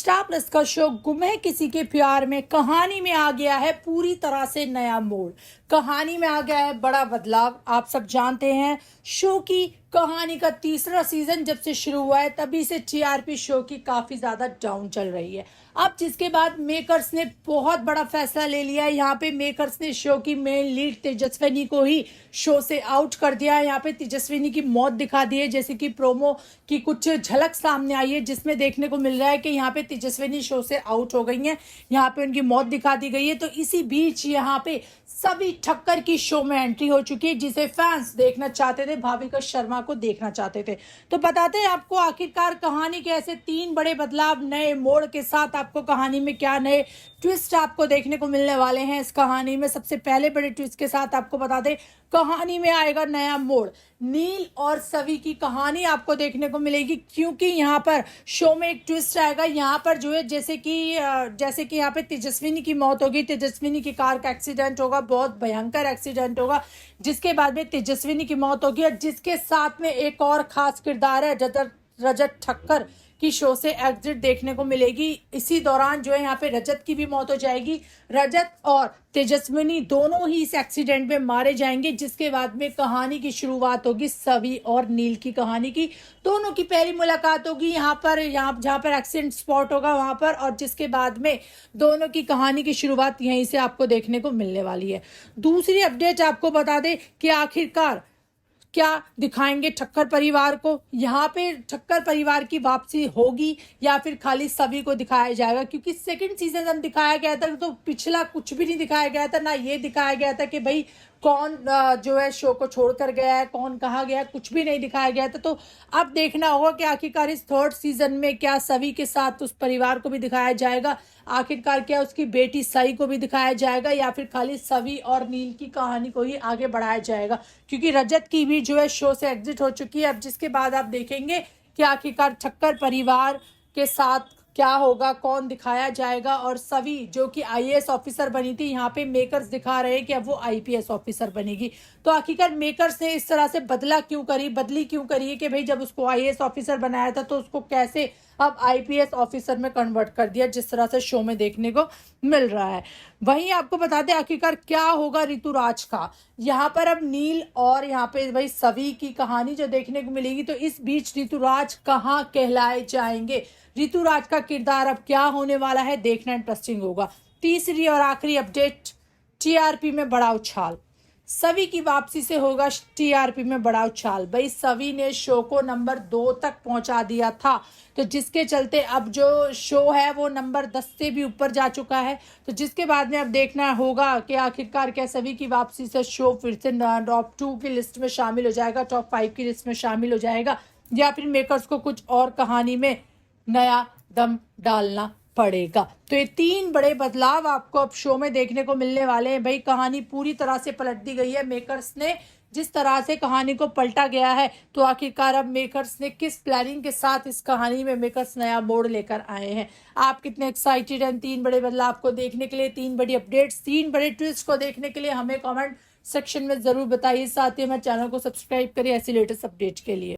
Star plus का show गुम है किसी के प्यार में कहानी में आ गया है पूरी तरह से नया मोड़। कहानी में आ गया है बड़ा बदलाव। आप सब जानते हैं शो की कहानी का तीसरा सीजन जब से शुरू हुआ है तभी से टीआरपी शो की काफी ज्यादा डाउन चल रही है। अब जिसके बाद मेकर्स ने बहुत बड़ा फैसला ले लिया है। यहाँ पे मेकर्स ने शो की मेन लीड तेजस्विनी को ही शो से आउट कर दिया है। यहाँ पे तेजस्विनी की मौत दिखा दी है, जैसे कि प्रोमो की कुछ झलक सामने आई है जिसमें देखने को मिल रहा है कि यहाँ पे तेजस्विनी शो से आउट हो गई हैं। यहाँ पे उनकी मौत दिखा दी गई है। तो इसी बीच यहाँ पे सभी ठक्कर की शो में एंट्री हो चुकी है जिसे फैंस देखना चाहते थे, भाविका शर्मा को देखना चाहते थे। तो बताते हैं आपको आखिरकार कहानी के ऐसे 3 बड़े बदलाव नए मोड़ के साथ आपको कहानी में क्या नए ट्विस्ट आपको देखने को मिलने वाले हैं। इस कहानी में सबसे पहले बड़े ट्विस्ट के साथ आपको बता दें कहानी में आएगा नया मोड़। नील और सवी की कहानी आपको देखने को मिलेगी क्योंकि यहाँ पर शो में एक ट्विस्ट आएगा। यहाँ पर जो है जैसे कि यहाँ पे तेजस्विनी की मौत होगी, तेजस्विनी की कार का एक्सीडेंट होगा, बहुत भयंकर एक्सीडेंट होगा, जिसके बाद में तेजस्विनी की मौत होगी और जिसके साथ में एक और खास किरदार है रजत ठक्कर की शो से एग्जिट देखने को मिलेगी। इसी दौरान जो है यहाँ पे रजत की भी मौत हो जाएगी। रजत और तेजस्विनी दोनों ही इस एक्सीडेंट में मारे जाएंगे, जिसके बाद में कहानी की शुरुआत होगी सवी और नील की कहानी की। दोनों की पहली मुलाकात होगी यहाँ जहाँ पर एक्सीडेंट स्पॉट होगा वहां पर, और जिसके बाद में दोनों की कहानी की शुरुआत यहीं से आपको देखने को मिलने वाली है। दूसरी अपडेट आपको बता दें कि आखिरकार क्या दिखाएंगे ठक्कर परिवार को। यहाँ पे ठक्कर परिवार की वापसी होगी या फिर खाली सभी को दिखाया जाएगा, क्योंकि सेकंड सीजन जब दिखाया गया था तो पिछला कुछ भी नहीं दिखाया गया था। ना ये दिखाया गया था कि भाई कौन जो है शो को छोड़कर गया है, कौन कहाँ गया है, कुछ भी नहीं दिखाया गया था। तो अब देखना होगा कि आखिरकार इस थर्ड सीजन में क्या सभी के साथ उस परिवार को भी दिखाया जाएगा, आखिरकार क्या उसकी बेटी सई को भी दिखाया जाएगा, या फिर खाली सवी और नील की कहानी को ही आगे बढ़ाया जाएगा। क्योंकि रजत की भी जो है शो से एग्जिट हो चुकी है। अब जिसके बाद आप देखेंगे कि आखिरकार ठक्कर परिवार के साथ क्या होगा, कौन दिखाया जाएगा। और सभी जो कि आईएएस ऑफिसर बनी थी, यहाँ पे मेकर्स दिखा रहे हैं कि अब वो आईपीएस ऑफिसर बनेगी। तो आखिरकार मेकर्स ने इस तरह से बदली क्यों करी है कि भाई जब उसको आईएएस ऑफिसर बनाया था तो उसको कैसे अब आईपीएस ऑफिसर में कन्वर्ट कर दिया, जिस तरह से शो में देखने को मिल रहा है। वहीं आपको बता दें आखिरकार क्या होगा ऋतुराज का। यहाँ पर अब नील और यहाँ पे भाई सभी की कहानी जो देखने को मिलेगी, तो इस बीच ऋतुराज कहाँ कहलाए जाएंगे, ऋतुराज का किरदार अब क्या होने वाला है, देखना इंटरेस्टिंग होगा। तीसरी और आखिरी अपडेट, टीआरपी में बड़ा उछाल। सवी की वापसी से होगा टीआरपी में बड़ा उछाल। भाई सवी ने शो को नंबर 2 तक पहुंचा दिया था, तो जिसके चलते अब जो शो है वो नंबर 10 से भी ऊपर जा चुका है। तो जिसके बाद में अब देखना होगा कि आखिरकार क्या सवी की वापसी से शो फिर से टॉप 2 की लिस्ट में शामिल हो जाएगा, टॉप 5 की लिस्ट में शामिल हो जाएगा, या फिर मेकर्स को कुछ और कहानी में नया दम डालना पड़ेगा। तो ये 3 बड़े बदलाव आपको अब शो में देखने को मिलने वाले हैं। भाई कहानी पूरी तरह से पलट दी गई है। मेकर्स ने जिस तरह से कहानी को पलटा गया है, तो आखिरकार अब मेकर्स ने किस प्लानिंग के साथ इस कहानी में मेकर्स नया मोड़ लेकर आए हैं। आप कितने एक्साइटेड हैं 3 बड़े बदलाव को देखने के लिए, 3 बड़ी अपडेट्स, 3 बड़े ट्विस्ट को देखने के लिए? हमें कमेंट सेक्शन में जरूर बताइए। साथ ही हमारे चैनल को सब्सक्राइब करिए ऐसी लेटेस्ट अपडेट के लिए।